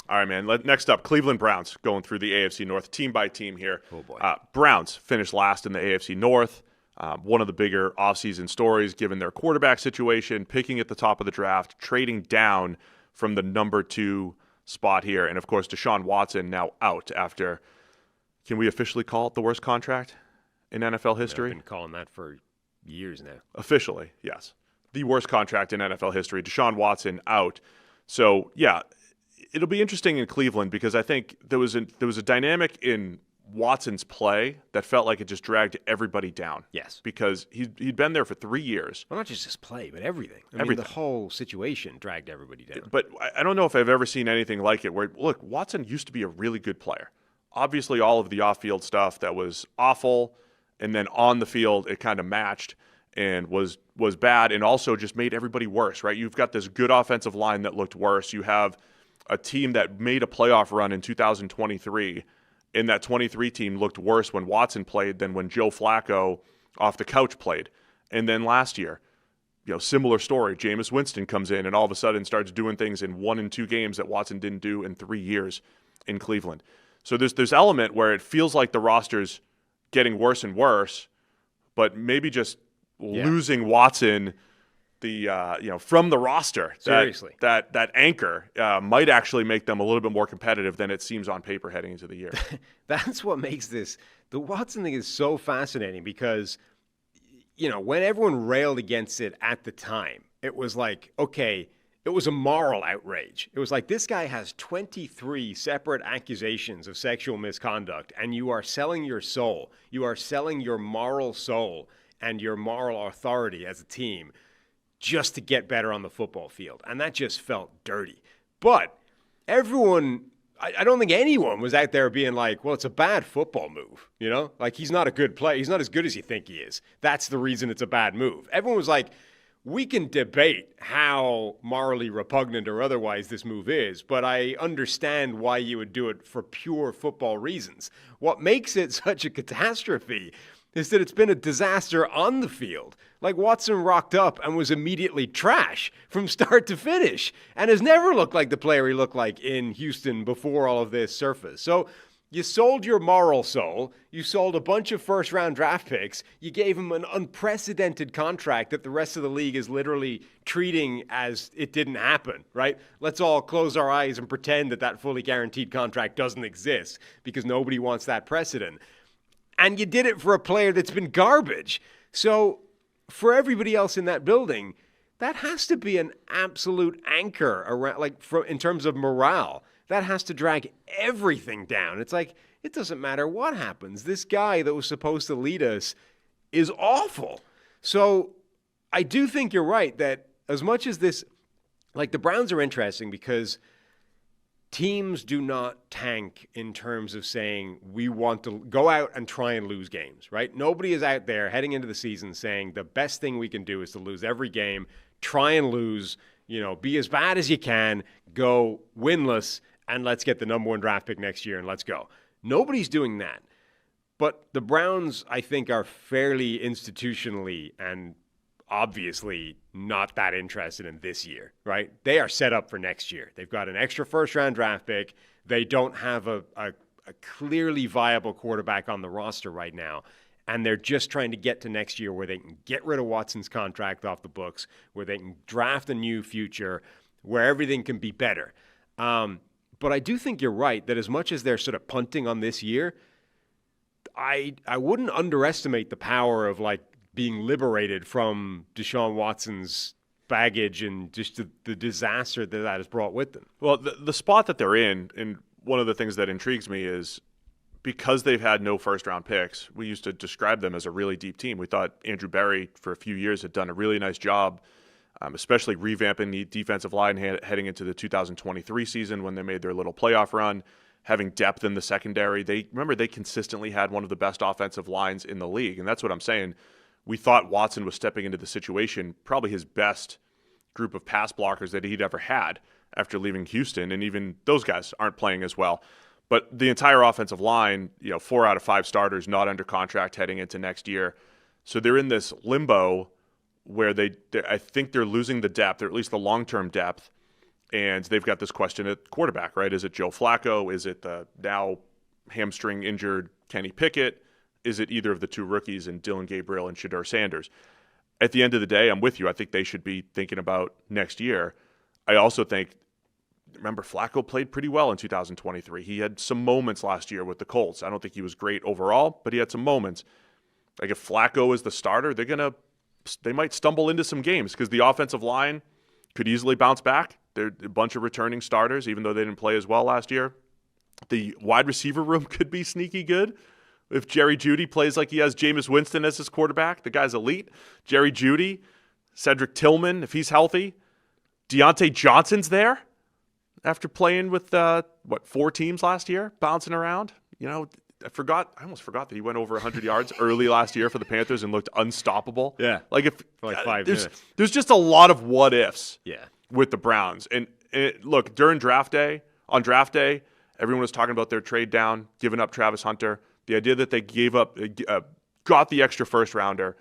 All right, man. Next up, Cleveland Browns going through the AFC North team by team here. Oh, boy. Browns finished last in the AFC North. One of the bigger offseason stories, given their quarterback situation, picking at the top of the draft, trading down from the number 2 spot here. And, of course, Deshaun Watson now out after, can we officially call it the worst contract in NFL history? I've been calling that for years now. Officially, yes. The worst contract in NFL history. Deshaun Watson out. So, yeah, it'll be interesting in Cleveland because I think there was a dynamic in Watson's play that felt like it just dragged everybody down. Yes. Because he'd been there for 3 years. Well, not just his play, but everything. I mean, the whole situation dragged everybody down. But I don't know if I've ever seen anything like it where, look, Watson used to be a really good player. Obviously, all of the off-field stuff that was awful, and then on the field, it kind of matched and was bad and also just made everybody worse, right? You've got this good offensive line that looked worse. You have a team that made a playoff run in 2023, and that 23 team looked worse when Watson played than when Joe Flacco off the couch played. And then last year, similar story. Jameis Winston comes in and all of a sudden starts doing things in 1 and 2 games that Watson didn't do in 3 years in Cleveland. So there's this element where it feels like the roster's getting worse and worse, but maybe just losing Watson from the roster. Seriously. That anchor might actually make them a little bit more competitive than it seems on paper heading into the year. That's what makes the Watson thing is so fascinating because, when everyone railed against it at the time, it was like, okay, it was a moral outrage. It was like, this guy has 23 separate accusations of sexual misconduct, and you are selling your soul. You are selling your moral soul and your moral authority as a team just to get better on the football field. And that just felt dirty. But everyone, I don't think anyone was out there being like, well, it's a bad football move. Like, he's not a good player. He's not as good as you think he is. That's the reason it's a bad move. Everyone was like, we can debate how morally repugnant or otherwise this move is, but I understand why you would do it for pure football reasons. What makes it such a catastrophe is that it's been a disaster on the field. Like, Watson rocked up and was immediately trash from start to finish and has never looked like the player he looked like in Houston before all of this surfaced. So you sold your moral soul. You sold a bunch of first-round draft picks. You gave him an unprecedented contract that the rest of the league is literally treating as it didn't happen, right? Let's all close our eyes and pretend that fully guaranteed contract doesn't exist because nobody wants that precedent. And you did it for a player that's been garbage. So for everybody else in that building, that has to be an absolute anchor around, in terms of morale. That has to drag everything down. It's like, it doesn't matter what happens. This guy that was supposed to lead us is awful. So I do think you're right that as much as this, the Browns are interesting because teams do not tank in terms of saying we want to go out and try and lose games, right? Nobody is out there heading into the season saying the best thing we can do is to lose every game, try and lose, be as bad as you can, go winless, and let's get the number 1 draft pick next year and let's go. Nobody's doing that. But the Browns, I think, are fairly institutionally and obviously not that interested in this year, right? They are set up for next year. They've got an extra first-round draft pick. They don't have a clearly viable quarterback on the roster right now. And they're just trying to get to next year where they can get rid of Watson's contract off the books, where they can draft a new future, where everything can be better. But I do think you're right that as much as they're sort of punting on this year, I wouldn't underestimate the power of being liberated from Deshaun Watson's baggage and just the disaster that has brought with them. Well, the spot that they're in, and one of the things that intrigues me is because they've had no first-round picks, we used to describe them as a really deep team. We thought Andrew Berry for a few years had done a really nice job, especially revamping the defensive line heading into the 2023 season when they made their little playoff run, having depth in the secondary. They consistently had one of the best offensive lines in the league, and that's what I'm saying. We thought Watson was stepping into the situation, probably his best group of pass blockers that he'd ever had after leaving Houston, and even those guys aren't playing as well. But the entire offensive line, 4 out of 5 starters not under contract heading into next year. So they're in this limbo where I think they're losing the depth, or at least the long-term depth, And they've got this question at quarterback, right? Is it Joe Flacco? Is it the now hamstring injured Kenny Pickett? Is it either of the two rookies in Dillon Gabriel and Shedeur Sanders? At the end of the day, I'm with you. I think they should be thinking about next year. I also think, remember, Flacco played pretty well in 2023. He had some moments last year with the Colts. I don't think he was great overall, but he had some moments. Like if Flacco is the starter, they might stumble into some games because the offensive line could easily bounce back. They're a bunch of returning starters, even though they didn't play as well last year. The wide receiver room could be sneaky good. If Jerry Jeudy plays like he has Jameis Winston as his quarterback, the guy's elite. Jerry Jeudy, Cedric Tillman, if he's healthy. Deontay Johnson's there after playing with, 4 teams last year, bouncing around. You know, I almost forgot that he went over 100 yards early last year for the Panthers and looked unstoppable. Yeah. Like For 5 minutes. There's just a lot of what ifs. Yeah. With the Browns. And look, on draft day, everyone was talking about their trade down, giving up Travis Hunter. The idea that they got the extra first rounder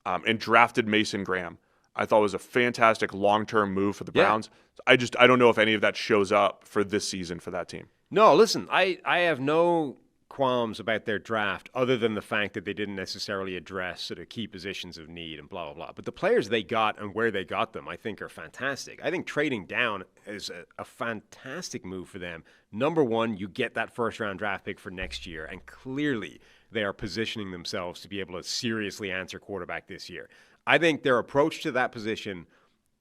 and drafted Mason Graham, I thought was a fantastic long-term move for the Browns. I don't know if any of that shows up for this season for that team. No, listen, I have no qualms about their draft other than the fact that they didn't necessarily address sort of key positions of need and blah, blah, blah. But the players they got and where they got them, I think, are fantastic. I think trading down is a fantastic move for them. Number one, you get that first-round draft pick for next year, and clearly they are positioning themselves to be able to seriously answer quarterback this year. I think their approach to that position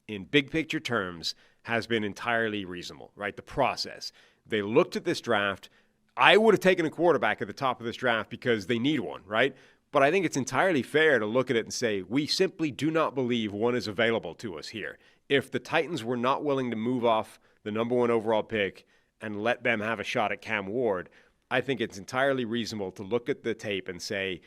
in big-picture terms has been entirely reasonable, right? The process. They looked at this draft. I would have taken a quarterback at the top of this draft because they need one, right? But I think it's entirely fair to look at it and say, we simply do not believe one is available to us here. If the Titans were not willing to move off the number 1 overall pick and let them have a shot at Cam Ward, I think it's entirely reasonable to look at the tape and say,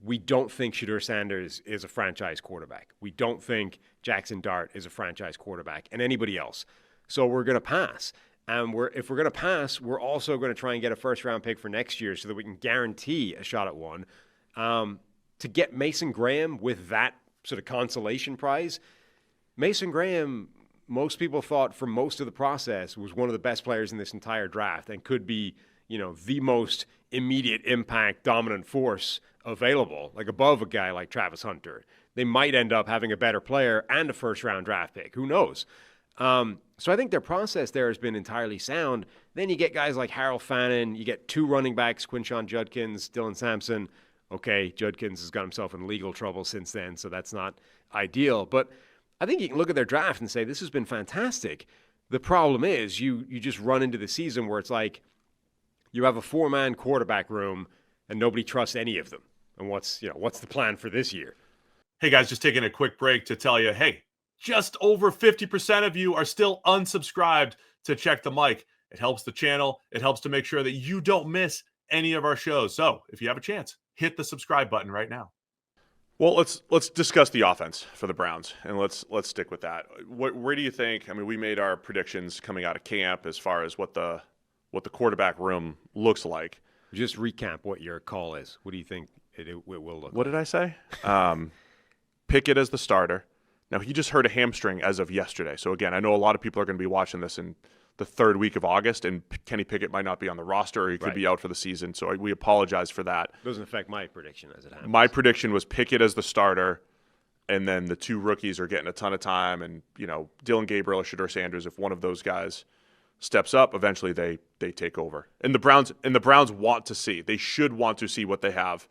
we don't think Shedeur Sanders is a franchise quarterback. We don't think Jackson Dart is a franchise quarterback, and anybody else. So we're going to pass. And if we're going to pass, we're also going to try and get a first-round pick for next year so that we can guarantee a shot at one. To get Mason Graham with that sort of consolation prize, Mason Graham, most people thought for most of the process was one of the best players in this entire draft and could be, the most immediate impact dominant force available, like above a guy like Travis Hunter. They might end up having a better player and a first-round draft pick. Who knows? So I think their process there has been entirely sound. Then you get guys like Harold Fannin. You get 2 running backs, Quinshon Judkins, Dillon Sampson. Okay, Judkins has got himself in legal trouble since then, so that's not ideal. But I think you can look at their draft and say, this has been fantastic. The problem is you just run into the season where it's like you have a 4-man quarterback room and nobody trusts any of them. And what's the plan for this year? Hey, guys, just taking a quick break to tell you, hey, just over 50% of you are still unsubscribed to Check the Mic. It helps the channel. It helps to make sure that you don't miss any of our shows. So if you have a chance, hit the subscribe button right now. Well, let's discuss the offense for the Browns, and let's stick with that. Where do you think? I mean, we made our predictions coming out of camp as far as what the quarterback room looks like. Just recap what your call is. What do you think it will look like? What did I say? Pickett as the starter. Now, he just hurt a hamstring as of yesterday. So, again, I know a lot of people are going to be watching this in the 3rd week of August, and Kenny Pickett might not be on the roster or he could be out for the season. So we apologize for that. Doesn't affect my prediction as it happens. My prediction was Pickett as the starter, and then the 2 rookies are getting a ton of time. And, Dillon Gabriel or Shedeur Sanders, if one of those guys steps up, eventually they take over. And the Browns want to see. They should want to see what they have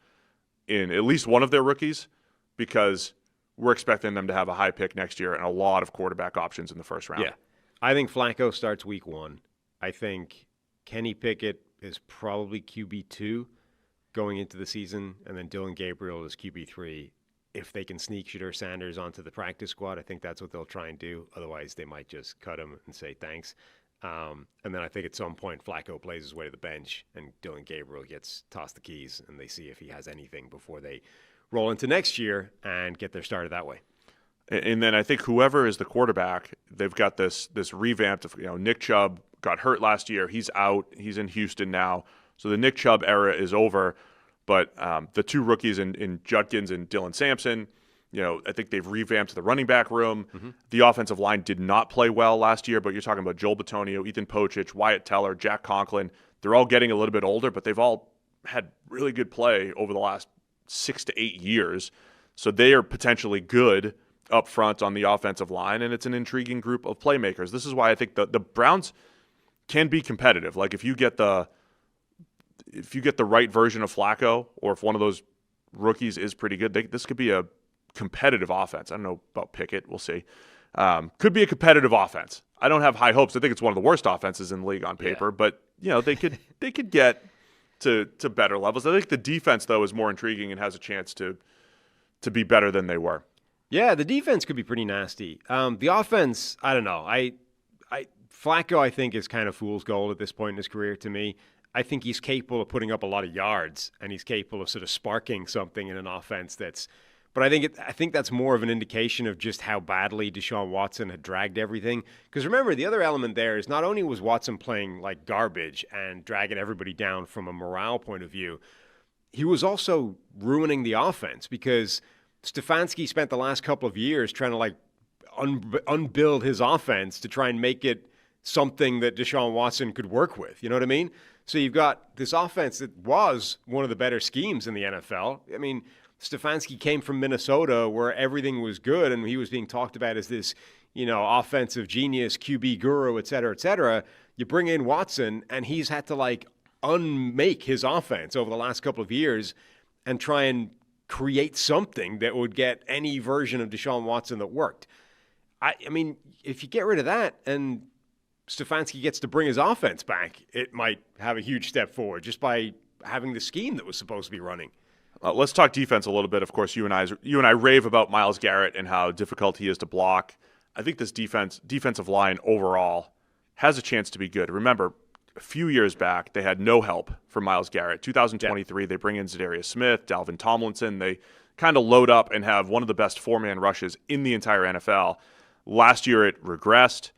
in at least one of their rookies because we're expecting them to have a high pick next year and a lot of quarterback options in the first round. Yeah. I think Flacco starts week 1. I think Kenny Pickett is probably QB2 going into the season, and then Dillon Gabriel is QB3. If they can sneak Shedeur Sanders onto the practice squad, I think that's what they'll try and do. Otherwise, they might just cut him and say thanks. And then I think at some point Flacco plays his way to the bench and Dillon Gabriel gets tossed the keys and they see if he has anything before they roll into next year and get their started that way. And then I think whoever is the quarterback, they've got this revamped. Nick Chubb got hurt last year. He's out. He's in Houston now. So the Nick Chubb era is over. But the 2 rookies in Judkins and Dillon Sampson, I think they've revamped the running back room. The offensive line did not play well last year, but you're talking about Joel Bitonio, Ethan Pocic, Wyatt Teller, Jack Conklin. They're all getting a little bit older, but they've all had really good play over the last 6 to 8 years. So they are potentially good up front on the offensive line, and it's an intriguing group of playmakers. This is why I think the Browns can be competitive. Like if you get the right version of Flacco, or if one of those rookies is pretty good, this could be a competitive offense. I don't know about Pickett. We'll see. Could be a competitive offense. I don't have high hopes. I think it's one of the worst offenses in the league on paper, but they could get to better levels. I think the defense though is more intriguing and has a chance to be better than they were. Yeah, the defense could be pretty nasty. The offense, I don't know. Flacco, I think, is kind of fool's gold at this point in his career to me. I think he's capable of putting up a lot of yards, and he's capable of sort of sparking something in an offense but I think that's more of an indication of just how badly Deshaun Watson had dragged everything. Because remember, the other element there is not only was Watson playing like garbage and dragging everybody down from a morale point of view, he was also ruining the offense because Stefanski spent the last couple of years trying to like unbuild his offense to try and make it something that Deshaun Watson could work with. You know what I mean? So you've got this offense that was one of the better schemes in the NFL. I mean, Stefanski came from Minnesota where everything was good and he was being talked about as this, offensive genius, QB guru, et cetera, et cetera. You bring in Watson and he's had to like unmake his offense over the last couple of years and try and create something that would get any version of Deshaun Watson that worked. I mean, if you get rid of that and Stefanski gets to bring his offense back, it might have a huge step forward just by having the scheme that was supposed to be running. Let's talk defense a little bit. Of course, you and I rave about Myles Garrett and how difficult he is to block. I think this defensive line overall has a chance to be good. Remember, a few years back, they had no help from Myles Garrett. 2023, They bring in Zadarius Smith, Dalvin Tomlinson. They kind of load up and have one of the best four-man rushes in the entire NFL. Last year, it regressed.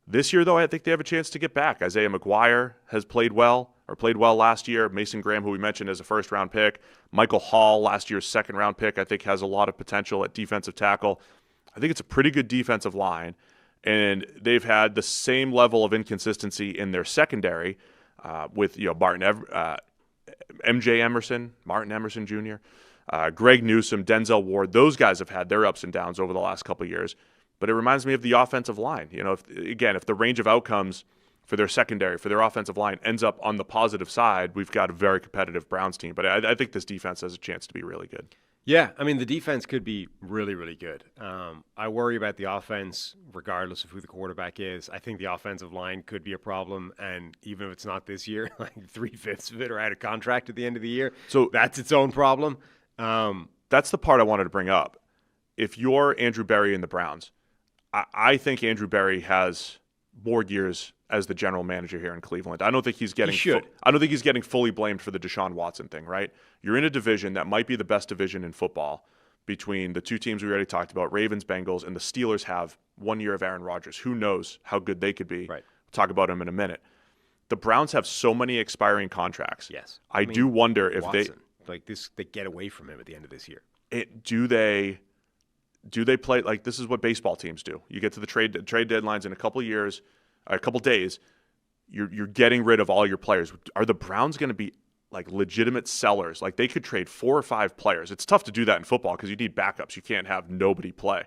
This year, though, I think they have a chance to get back. Isaiah McGuire has played well last year. Mason Graham, who we mentioned as a first-round pick. Michael Hall, last year's second-round pick, I think has a lot of potential at defensive tackle. I think it's a pretty good defensive line, and they've had the same level of inconsistency in their secondary with Martin Emerson Jr., Greg Newsome, Denzel Ward. Those guys have had their ups and downs over the last couple of years. But it reminds me of the offensive line. If the range of outcomes for their secondary, for their offensive line ends up on the positive side, we've got a very competitive Browns team. But I think this defense has a chance to be really good. Yeah, I mean, the defense could be really, really good. I worry about the offense regardless of who the quarterback is. I think the offensive line could be a problem. And even if it's not this year, like 3/5 of it are out of contract at the end of the year. So that's its own problem. That's the part I wanted to bring up. If you're Andrew Berry and the Browns, I think Andrew Berry has more years as the general manager here in Cleveland. I don't think he's getting. I don't think he's getting fully blamed for the Deshaun Watson thing. Right? You're in a division that might be the best division in football between the two teams we already talked about, Ravens, Bengals, and the Steelers have 1 year of Aaron Rodgers. Who knows how good they could be? Right. We'll talk about him in a minute. The Browns have so many expiring contracts. Yes. I do wonder if Watson, they get away from him at the end of this year. Do they play like this is what baseball teams do? You get to the trade deadlines in a couple days, you're getting rid of all your players. Are the Browns going to be like legitimate sellers? Like they could trade 4 or 5 players. It's tough to do that in football because you need backups. You can't have nobody play.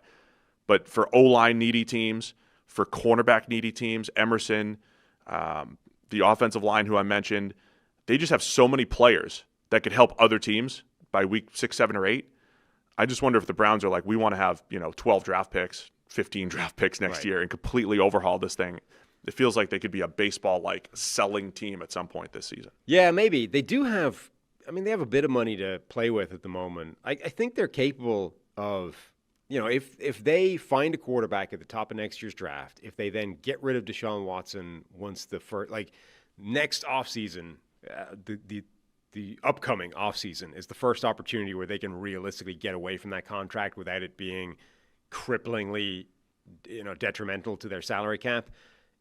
But for O-line needy teams, for cornerback needy teams, Emerson, the offensive line who I mentioned, they just have so many players that could help other teams by week 6, 7, or 8. I just wonder if the Browns are like, we want to have 12 draft picks, 15 draft picks next year and completely overhaul this thing. It feels like they could be a baseball-like selling team at some point this season. Yeah, maybe. They do have – I mean, they have a bit of money to play with at the moment. I think they're capable of – if they find a quarterback at the top of next year's draft, if they then get rid of Deshaun Watson once the first – next offseason, the upcoming offseason is the first opportunity where they can realistically get away from that contract without it being cripplingly, detrimental to their salary cap.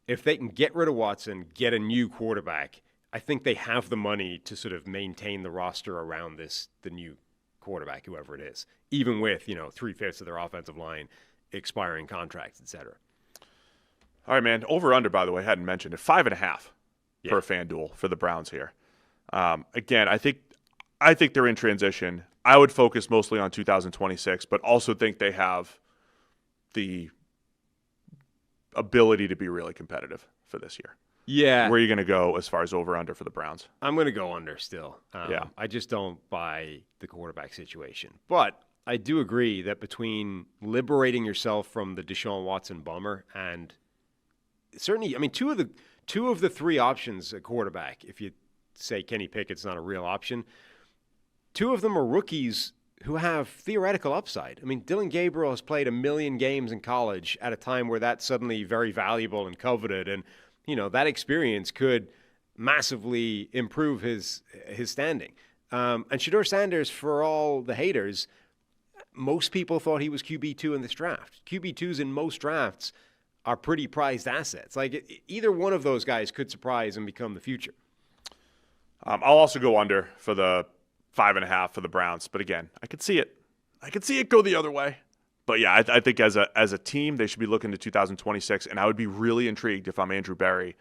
If they can get rid of Watson, get a new quarterback, I think they have the money to sort of maintain the roster around the new quarterback, whoever it is, even with, 3/5 of their offensive line expiring contracts, etc. All right, man. Over under, by the way, I hadn't mentioned it. 5.5 per FanDuel for the Browns here. Again, I think they're in transition. I would focus mostly on 2026, but also think they have the ability to be really competitive for this year. Yeah. Where are you going to go as far as over under for the Browns? I'm going to go under still. I just don't buy the quarterback situation. But I do agree that between liberating yourself from the Deshaun Watson bummer and certainly, two of the three options at quarterback, if you say Kenny Pickett's not a real option, two of them are rookies who have theoretical upside. Dillon Gabriel has played 1 million games in college at a time where that's suddenly very valuable and coveted. And, that experience could massively improve his standing. And Shedeur Sanders, for all the haters, most people thought he was QB2 in this draft. QB2s in most drafts are pretty prized assets. Like, either one of those guys could surprise and become the future. I'll also go under for the 5.5 for the Browns. But again, I could see it go the other way. But yeah, I think as a team, they should be looking to 2026. And I would be really intrigued if I'm Andrew Berry,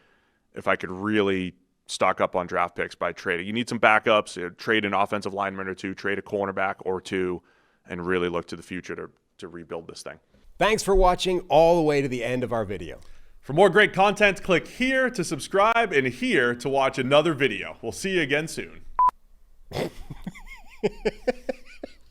if I could really stock up on draft picks by trading. You need some backups, trade an offensive lineman or two, trade a cornerback or two, and really look to the future to rebuild this thing. Thanks for watching all the way to the end of our video. For more great content, click here to subscribe and here to watch another video. We'll see you again soon.